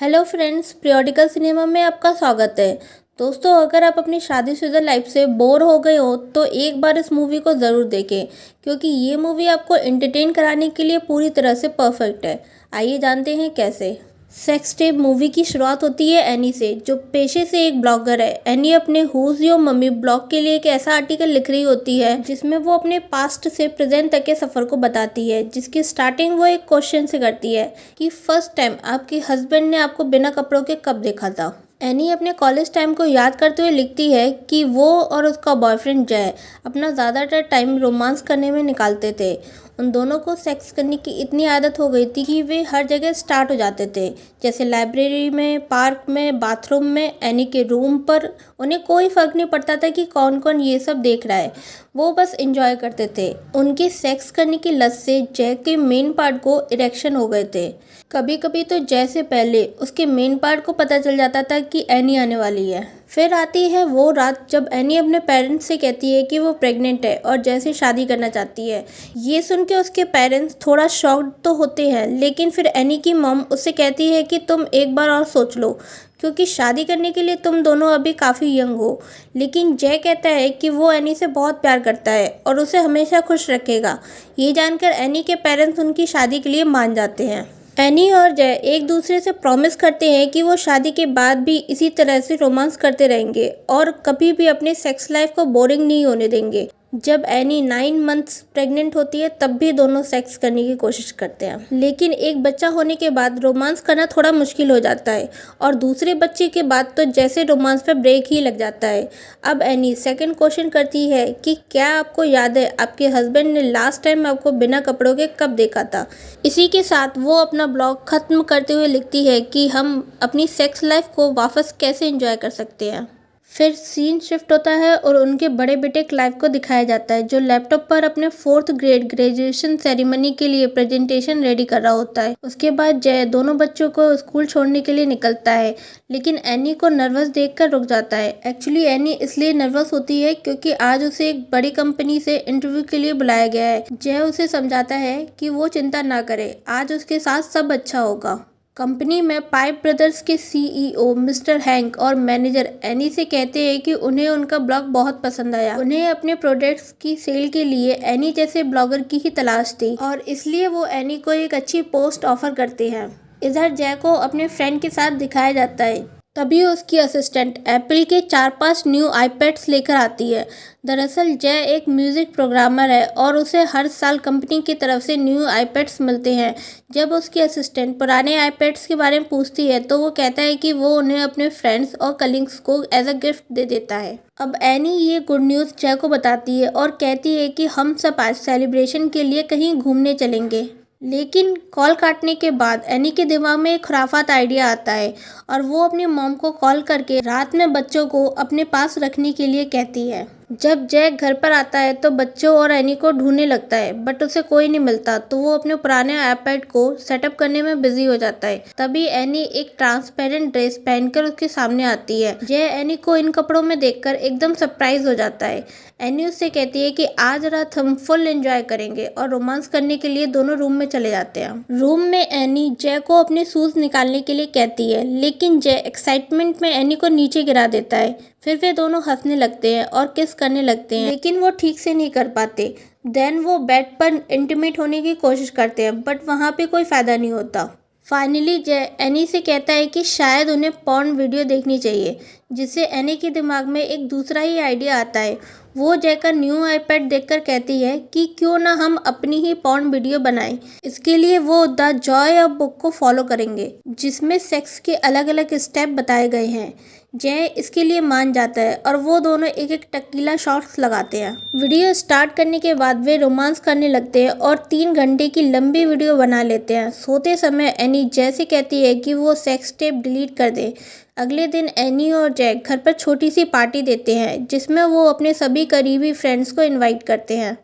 Hello friends, periodical cinema में आपका स्वागत है। दोस्तों, अगर आप अपनी शादीशुदा लाइफ से बोर हो गए हो तो एक बार इस मूवी को ज़रूर देखें, क्योंकि ये मूवी आपको एंटरटेन कराने के लिए पूरी तरह से परफेक्ट है। आइए जानते हैं कैसे। सेक्स टेप मूवी की शुरुआत होती है एनी से, जो पेशे से एक ब्लॉगर है। एनी अपने हुज योर मम्मी ब्लॉग के लिए एक ऐसा आर्टिकल लिख रही होती है जिसमें वो अपने पास्ट से प्रेजेंट तक के सफ़र को बताती है, जिसकी स्टार्टिंग वो एक क्वेश्चन से करती है कि फर्स्ट टाइम आपके हस्बैंड ने आपको बिना कपड़ों के कब देखा था। एनी अपने कॉलेज टाइम को याद करते हुए लिखती है कि वो और उसका बॉयफ्रेंड जय अपना ज़्यादातर टाइम रोमांस करने में निकालते थे। उन दोनों को सेक्स करने की इतनी आदत हो गई थी कि वे हर जगह स्टार्ट हो जाते थे, जैसे लाइब्रेरी में, पार्क में, बाथरूम में, एनी के रूम पर। उन्हें कोई फ़र्क नहीं पड़ता था कि कौन कौन ये सब देख रहा है, वो बस एंजॉय करते थे। उनकी सेक्स करने की लत से जय के मेन पार्ट को इरेक्शन हो गए थे। कभी कभी तो जय से पहले उसके मेन पार्ट को पता चल जाता था कि एनी आने वाली है। फिर आती है वो रात जब एनी अपने पेरेंट्स से कहती है कि वो प्रेग्नेंट है और जय से शादी करना चाहती है। ये सुन के उसके पेरेंट्स थोड़ा शॉक्ड तो होते हैं, लेकिन फिर एनी की मॉम उससे कहती है कि तुम एक बार और सोच लो, क्योंकि शादी करने के लिए तुम दोनों अभी काफ़ी यंग हो। लेकिन जय कहता है कि वो एनी से बहुत प्यार करता है और उसे हमेशा खुश रखेगा। ये जानकर एनी के पेरेंट्स उनकी शादी के लिए मान जाते हैं। एनी और जय एक दूसरे से प्रॉमिस करते हैं कि वो शादी के बाद भी इसी तरह से रोमांस करते रहेंगे और कभी भी अपने सेक्स लाइफ को बोरिंग नहीं होने देंगे। जब एनी 9 मंथ्स प्रेग्नेंट होती है तब भी दोनों सेक्स करने की कोशिश करते हैं, लेकिन एक बच्चा होने के बाद रोमांस करना थोड़ा मुश्किल हो जाता है और दूसरे बच्चे के बाद तो जैसे रोमांस पे ब्रेक ही लग जाता है। अब एनी सेकंड क्वेश्चन करती है कि क्या आपको याद है आपके हस्बैंड ने लास्ट टाइम आपको बिना कपड़ों के कब देखा था। इसी के साथ वो अपना ब्लॉग ख़त्म करते हुए लिखती है कि हम अपनी सेक्स लाइफ को वापस कैसे एंजॉय कर सकते हैं। फिर सीन शिफ्ट होता है और उनके बड़े बेटे क्लाइव को दिखाया जाता है, जो लैपटॉप पर अपने 4th ग्रेड ग्रेजुएशन सेरेमनी के लिए प्रेजेंटेशन रेडी कर रहा होता है। उसके बाद जय दोनों बच्चों को स्कूल छोड़ने के लिए निकलता है, लेकिन एनी को नर्वस देखकर रुक जाता है। एक्चुअली एनी इसलिए नर्वस होती है क्योंकि आज उसे एक बड़ी कंपनी से इंटरव्यू के लिए बुलाया गया है। जय उसे समझाता है कि वो चिंता ना करे, आज उसके साथ सब अच्छा होगा। कंपनी में पाइप ब्रदर्स के सीईओ मिस्टर हैंक और मैनेजर एनी से कहते हैं कि उन्हें उनका ब्लॉग बहुत पसंद आया। उन्हें अपने प्रोडक्ट्स की सेल के लिए एनी जैसे ब्लॉगर की ही तलाश थी और इसलिए वो एनी को एक अच्छी पोस्ट ऑफर करते हैं। इधर जय को अपने फ्रेंड के साथ दिखाया जाता है, तभी उसकी असिस्टेंट एप्पल के 4-5 न्यू आईपैड्स लेकर आती है। दरअसल जय एक म्यूज़िक प्रोग्रामर है और उसे हर साल कंपनी की तरफ से न्यू आईपैड्स मिलते हैं। जब उसकी असिस्टेंट पुराने आईपैड्स के बारे में पूछती है तो वो कहता है कि वो उन्हें अपने फ्रेंड्स और कलीग्स को एज अ गिफ्ट दे देता है। अब एनी ये गुड न्यूज़ जय को बताती है और कहती है कि हम सब आज सेलिब्रेशन के लिए कहीं घूमने चलेंगे। लेकिन कॉल काटने के बाद एनी के दिमाग में एक खुराफात आइडिया आता है और वो अपनी मॉम को कॉल करके रात में बच्चों को अपने पास रखने के लिए कहती है। जब जय घर पर आता है तो बच्चों और एनी को ढूंढने लगता है, बट उसे कोई नहीं मिलता, तो वो अपने पुराने आईपैड को सेटअप करने में बिजी हो जाता है। तभी एनी एक ट्रांसपेरेंट ड्रेस पहनकर उसके सामने आती है। जय एनी को इन कपड़ों में देखकर एकदम सरप्राइज हो जाता है। एनी उससे कहती है कि आज रात हम फुल एंजॉय करेंगे और रोमांस करने के लिए दोनों रूम में चले जाते हैं। रूम में एनी जय को अपने शूज निकालने के लिए कहती है, लेकिन जय एक्साइटमेंट में एनी को नीचे गिरा देता है। फिर वे दोनों हंसने लगते हैं और किस करने लगते हैं, लेकिन वो ठीक से नहीं कर पाते। देन वो बेड पर इंटीमेट होने की कोशिश करते हैं, बट वहाँ पे कोई फ़ायदा नहीं होता। फाइनली जय एनी से कहता है कि शायद उन्हें पॉर्न वीडियो देखनी चाहिए, जिससे एनी के दिमाग में एक दूसरा ही आइडिया आता है। वो जय का न्यू आईपैड देखकर कहती है कि क्यों ना हम अपनी ही पॉर्न वीडियो बनाएं। इसके लिए वो द जॉय ऑफ बुक को फॉलो करेंगे, जिसमें सेक्स के अलग अलग स्टेप बताए गए हैं। जय इसके लिए मान जाता है और वो दोनों एक एक टकीला शॉट्स लगाते हैं। वीडियो स्टार्ट करने के बाद वे रोमांस करने लगते हैं और 3 घंटे की लंबी वीडियो बना लेते हैं। सोते समय एनी जय से कहती है कि वो सेक्स टेप डिलीट कर दे। अगले दिन एनी और जय घर पर छोटी सी पार्टी देते हैं, जिसमें वो अपने सभी करीबी फ्रेंड्स को इनवाइट करते हैं।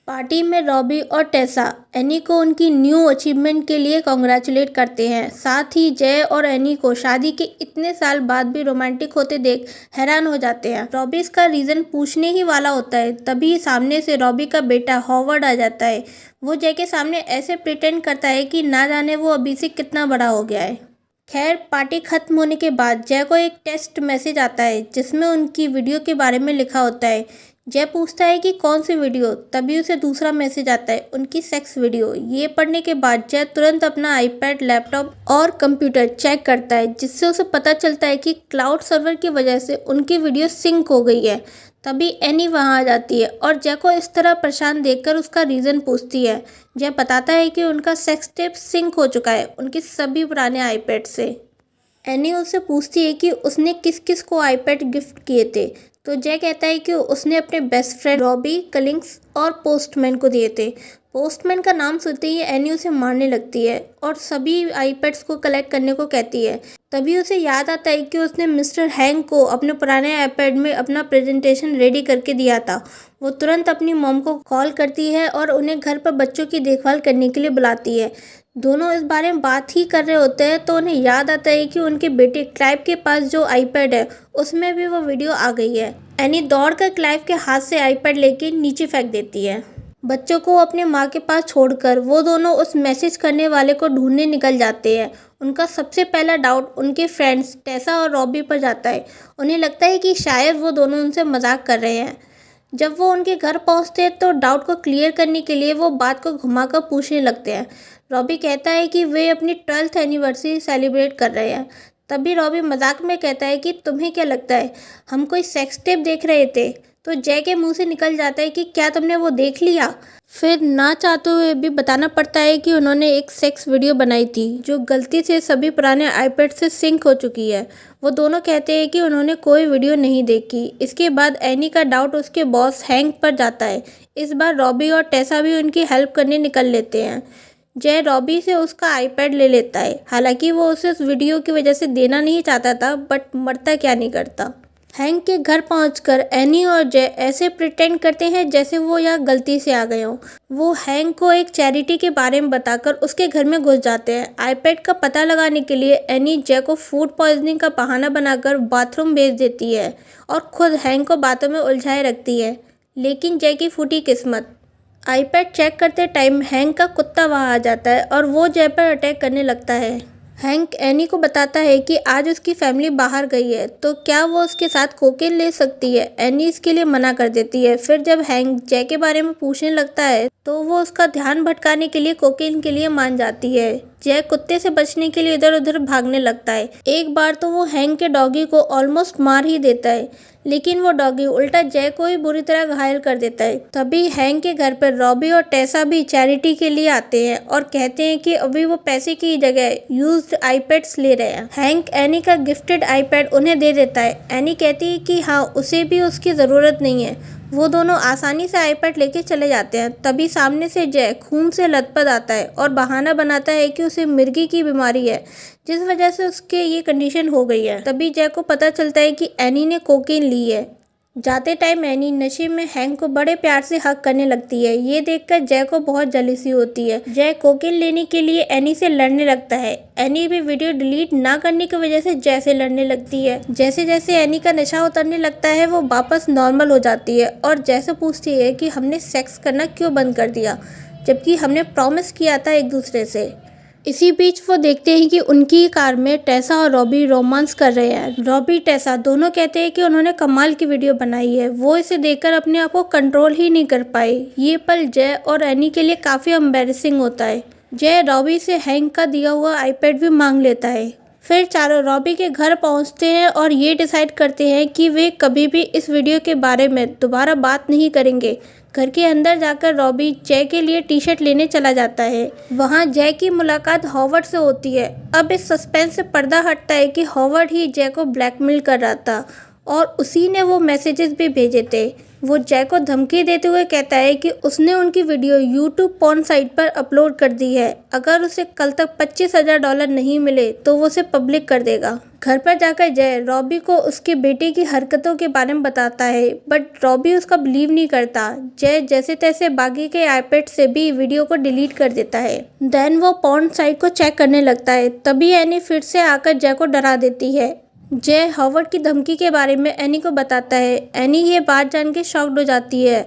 पार्टी में रॉबी और टेसा एनी को उनकी न्यू अचीवमेंट के लिए कॉन्ग्रेचुलेट करते हैं। साथ ही जय और एनी को शादी के इतने साल बाद भी रोमांटिक होते देख हैरान हो जाते हैं। रॉबी इसका रीज़न पूछने ही वाला होता है, तभी सामने से रॉबी का बेटा हॉवर्ड आ जाता है। वो जय के सामने ऐसे प्रिटेंड करता है कि ना जाने वो अभी से कितना बड़ा हो गया है। खैर पार्टी खत्म होने के बाद जय को एक टेक्स्ट मैसेज आता है जिसमें उनकी वीडियो के बारे में लिखा होता है। जय पूछता है कि कौन सी वीडियो, तभी उसे दूसरा मैसेज आता है, उनकी सेक्स वीडियो। ये पढ़ने के बाद जय तुरंत अपना आईपैड, लैपटॉप और कंप्यूटर चेक करता है, जिससे उसे पता चलता है कि क्लाउड सर्वर की वजह से उनकी वीडियो सिंक हो गई है। तभी एनी वहां आ जाती है और जय को इस तरह परेशान देखकर उसका रीज़न पूछती है। जय बताता है कि उनका सेक्स टेप सिंक हो चुका है उनके सभी पुराने आईपैड से। एनी उससे पूछती है कि उसने किस किस को आईपैड गिफ्ट किए थे, तो जय कहता है कि उसने अपने बेस्ट फ्रेंड रॉबी, कलिंग्स और पोस्टमैन को दिए थे। पोस्टमैन का नाम सुनते ही एनी उसे मारने लगती है और सभी आईपैड्स को कलेक्ट करने को कहती है। तभी उसे याद आता है कि उसने मिस्टर हैंक को अपने पुराने आईपैड में अपना प्रेजेंटेशन रेडी करके दिया था। वो तुरंत अपनी मॉम को कॉल करती है और उन्हें घर पर बच्चों की देखभाल करने के लिए बुलाती है। दोनों इस बारे में बात ही कर रहे होते हैं तो उन्हें याद आता है कि उनके बेटे क्लाइव के पास जो आईपैड है उसमें भी वो वीडियो आ गई है। एनी दौड़कर क्लाइव के हाथ से आईपैड लेके नीचे फेंक देती है। बच्चों को अपने माँ के पास छोड़कर वो दोनों उस मैसेज करने वाले को ढूंढने निकल जाते हैं। उनका सबसे पहला डाउट उनके फ्रेंड्स टेसा और रॉबी पर जाता है। उन्हें लगता है कि शायद वो दोनों उनसे मजाक कर रहे हैं। जब वो उनके घर पहुंचते हैं तो डाउट को क्लियर करने के लिए वो बात को घुमाकर पूछने लगते हैं। रॉबी कहता है कि वे अपनी 12th एनिवर्सरी सेलिब्रेट कर रहे हैं। तभी रॉबी मजाक में कहता है कि तुम्हें क्या लगता है हम कोई सेक्स टेप देख रहे थे, तो जय के मुंह से निकल जाता है कि क्या तुमने वो देख लिया। फिर ना चाहते हुए भी बताना पड़ता है कि उन्होंने एक सेक्स वीडियो बनाई थी जो गलती से सभी पुराने आईपैड से सिंक हो चुकी है। वो दोनों कहते हैं कि उन्होंने कोई वीडियो नहीं देखी। इसके बाद एनी का डाउट उसके बॉस हैंक पर जाता है। इस बार रॉबी और टेसा भी उनकी हेल्प करने निकल लेते हैं। जय रॉबी से उसका आईपैड ले लेता है। हालांकि वो उसे उस वीडियो की वजह से देना नहीं चाहता था, बट मरता क्या नहीं करता। हैंक के घर पहुंचकर एनी और जय ऐसे प्रिटेंड करते हैं जैसे वो यहाँ गलती से आ गए हों। वो हैंक को एक चैरिटी के बारे में बताकर उसके घर में घुस जाते हैं। आईपैड का पता लगाने के लिए एनी जय को फूड पॉइजनिंग का बहाना बनाकर बाथरूम भेज देती है और खुद हैंक को बातों में उलझाए रखती है। लेकिन जय की फूटी किस्मत, आईपैड चेक करते टाइम हैंक का कुत्ता वहां आ जाता है और वो जय पर अटैक करने लगता है। हैंक एनी को बताता है कि आज उसकी फैमिली बाहर गई है तो क्या वो उसके साथ कोकेन ले सकती है। एनी इसके लिए मना कर देती है। फिर जब हैंक जय के बारे में पूछने लगता है तो वो उसका ध्यान भटकाने के लिए कोकेन के लिए मान जाती है। जय कुत्ते से बचने के लिए इधर उधर भागने लगता है। एक बार तो वो हैंक के डॉगी को ऑलमोस्ट मार ही देता है, लेकिन वो डॉगी उल्टा जय को ही बुरी तरह घायल कर देता है। तभी हैंक के घर पर रॉबी और टेसा भी चैरिटी के लिए आते हैं और कहते हैं कि अभी वो पैसे की जगह यूज्ड आईपैड्स ले रहे हैं। हैंक एनी का गिफ्टेड आईपैड उन्हें दे देता है। एनी कहती है कि हाँ, उसे भी उसकी ज़रूरत नहीं है। वो दोनों आसानी से आईपैड लेके चले जाते हैं। तभी सामने से जय खून से लथपथ आता है और बहाना बनाता है कि उसे मिर्गी की बीमारी है, जिस वजह से उसके ये कंडीशन हो गई है। तभी जय को पता चलता है कि एनी ने कोकीन ली है। जाते टाइम एनी नशे में हैंक को बड़े प्यार से हक करने लगती है। ये देखकर जय को बहुत जलीसी होती है। जय कोकीन लेने के लिए एनी से लड़ने लगता है। एनी भी वीडियो डिलीट ना करने की वजह से जय से लड़ने लगती है। जैसे जैसे एनी का नशा उतरने लगता है वो वापस नॉर्मल हो जाती है और जय से पूछती है कि हमने सेक्स करना क्यों बंद कर दिया, जबकि हमने प्रॉमिस किया था एक दूसरे से। इसी बीच वो देखते हैं कि उनकी कार में टेसा और रॉबी रोमांस कर रहे हैं। रॉबी टेसा दोनों कहते हैं कि उन्होंने कमाल की वीडियो बनाई है। वो इसे देखकर अपने आप को कंट्रोल ही नहीं कर पाए। ये पल जय और एनी के लिए काफ़ी एम्बैरेसिंग होता है। जय रॉबी से हैंक का दिया हुआ आईपैड भी मांग लेता है। फिर चारों रॉबी के घर पहुंचते हैं और ये डिसाइड करते हैं कि वे कभी भी इस वीडियो के बारे में दोबारा बात नहीं करेंगे। घर के अंदर जाकर रॉबी जय के लिए टी शर्ट लेने चला जाता है। वहाँ जय की मुलाकात हॉवर्ड से होती है। अब इस सस्पेंस से पर्दा हटता है कि हॉवर्ड ही जय को ब्लैकमेल कर रहा था और उसी ने वो मैसेजेस भी भेजे थे। वो जय को धमकी देते हुए कहता है कि उसने उनकी वीडियो यूट्यूब पॉर्न साइट पर अपलोड कर दी है। अगर उसे कल तक $25,000 नहीं मिले तो वो उसे पब्लिक कर देगा। घर पर जाकर जय रॉबी को उसके बेटे की हरकतों के बारे में बताता है, बट रॉबी उसका बिलीव नहीं करता। जय जैसे तैसे बाकी के आईपैड से भी वीडियो को डिलीट कर देता है। देन वो पॉर्न साइट को चेक करने लगता है। तभी एनी फिर से आकर जय को डरा देती है। जय हॉवर्ड की धमकी के बारे में एनी को बताता है। एनी ये बात जान के शॉक्ड हो जाती है।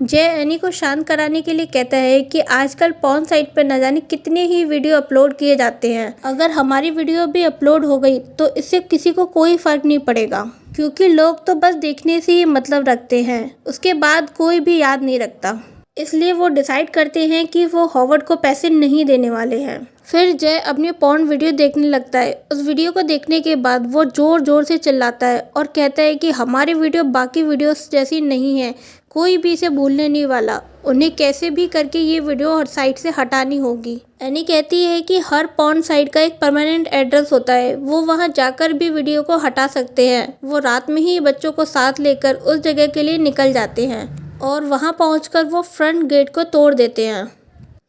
जय एनी को शांत कराने के लिए कहता है कि आजकल पॉर्न साइट पर न जाने कितने ही वीडियो अपलोड किए जाते हैं, अगर हमारी वीडियो भी अपलोड हो गई तो इससे किसी को कोई फर्क नहीं पड़ेगा, क्योंकि लोग तो बस देखने से ही मतलब रखते हैं, उसके बाद कोई भी याद नहीं रखता। इसलिए वो डिसाइड करते हैं कि वो हॉवर्ड को पैसे नहीं देने वाले हैं। फिर जय अपनी पॉर्न वीडियो देखने लगता है। उस वीडियो को देखने के बाद वो ज़ोर ज़ोर से चिल्लाता है और कहता है कि हमारी वीडियो बाकी वीडियोस जैसी नहीं है, कोई भी इसे भूलने नहीं वाला, उन्हें कैसे भी करके ये वीडियो हर साइट से हटानी होगी। एनी कहती है कि हर पॉर्न साइट का एक परमानेंट एड्रेस होता है, वो वहाँ जाकर भी वीडियो को हटा सकते हैं। वो रात में ही बच्चों को साथ लेकर उस जगह के लिए निकल जाते हैं और वहाँ पहुँचकर वो फ्रंट गेट को तोड़ देते हैं।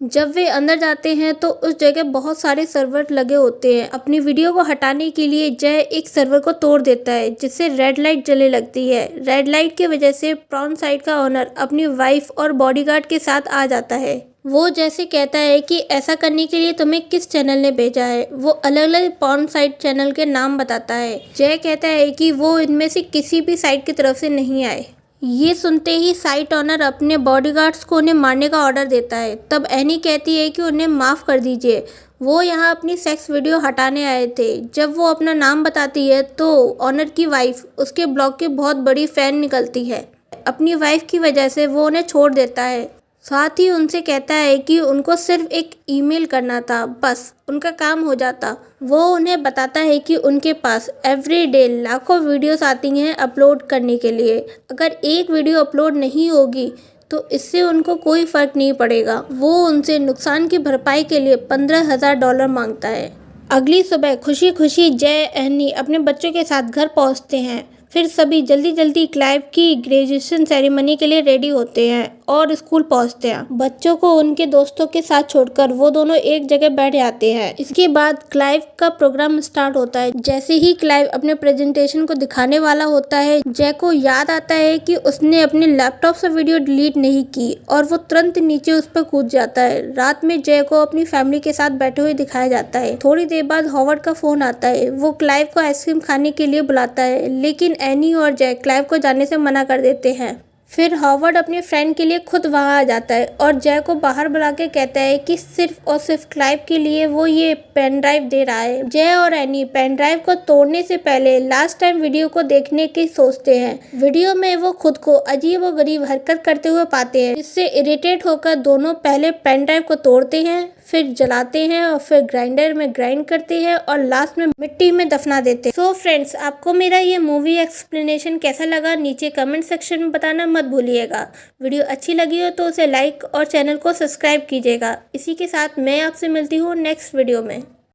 जब वे अंदर जाते हैं तो उस जगह बहुत सारे सर्वर लगे होते हैं। अपनी वीडियो को हटाने के लिए जय एक सर्वर को तोड़ देता है, जिससे रेड लाइट जलने लगती है। रेड लाइट की वजह से पॉर्न साइट का ओनर अपनी वाइफ और बॉडीगार्ड के साथ आ जाता है। वो जैसे कहता है कि ऐसा करने के लिए तुम्हें किस चैनल ने भेजा है। वो अलग अलग पॉर्न साइट चैनल के नाम बताता है। जय कहता है कि वो इनमें से किसी भी साइट की तरफ से नहीं आए। ये सुनते ही साइट ऑनर अपने बॉडीगार्ड्स को उन्हें मारने का ऑर्डर देता है। तब एनी कहती है कि उन्हें माफ़ कर दीजिए, वो यहाँ अपनी सेक्स वीडियो हटाने आए थे। जब वो अपना नाम बताती है तो ऑनर की वाइफ उसके ब्लॉग की बहुत बड़ी फ़ैन निकलती है। अपनी वाइफ की वजह से वो उन्हें छोड़ देता है। साथ ही उनसे कहता है कि उनको सिर्फ एक ईमेल करना था, बस उनका काम हो जाता। वो उन्हें बताता है कि उनके पास एवरीडे लाखों वीडियोस आती हैं अपलोड करने के लिए। अगर एक वीडियो अपलोड नहीं होगी तो इससे उनको कोई फ़र्क नहीं पड़ेगा। वो उनसे नुकसान की भरपाई के लिए $15,000 मांगता है। अगली सुबह खुशी खुशी जय एनी अपने बच्चों के साथ घर पहुंचते हैं। फिर सभी जल्दी जल्दी क्लाइव की ग्रेजुएशन सेरेमनी के लिए रेडी होते हैं और स्कूल पहुंचते हैं। बच्चों को उनके दोस्तों के साथ छोड़कर वो दोनों एक जगह बैठ जाते हैं। इसके बाद क्लाइव का प्रोग्राम स्टार्ट होता है। जैसे ही क्लाइव अपने प्रेजेंटेशन को दिखाने वाला होता है, जय को याद आता है कि उसने अपने लैपटॉप से वीडियो डिलीट नहीं की और वो तुरंत नीचे उस पर कूद जाता है। रात में जय को अपनी फैमिली के साथ बैठे हुए दिखाया जाता है। थोड़ी देर बाद हॉवर्ड का फोन आता है। वो क्लाइव को आइसक्रीम खाने के लिए बुलाता है, लेकिन एनी और जय क्लाइव को जाने से मना कर देते हैं। फिर हॉवर्ड अपने फ्रेंड के लिए खुद वहां आ जाता है और जय को बाहर बुला के कहता है कि सिर्फ और सिर्फ क्लाइव के लिए वो ये पेन ड्राइव दे रहा है। जय और एनी पेन ड्राइव को तोड़ने से पहले लास्ट टाइम वीडियो को देखने की सोचते हैं। वीडियो में वो खुद को अजीब और गरीब हरकत करते हुए पाते हैं, जिससे इरिटेट होकर दोनों पहले पेन ड्राइव को तोड़ते हैं, फिर जलाते हैं और फिर ग्राइंडर में ग्राइंड करते हैं और लास्ट में मिट्टी में दफना देते हैं। सो फ्रेंड्स, आपको मेरा ये मूवी एक्सप्लेनेशन कैसा लगा नीचे कमेंट सेक्शन में बताना मत भूलिएगा। वीडियो अच्छी लगी हो तो उसे लाइक और चैनल को सब्सक्राइब कीजिएगा। इसी के साथ मैं आपसे मिलती हूँ नेक्स्ट वीडियो में।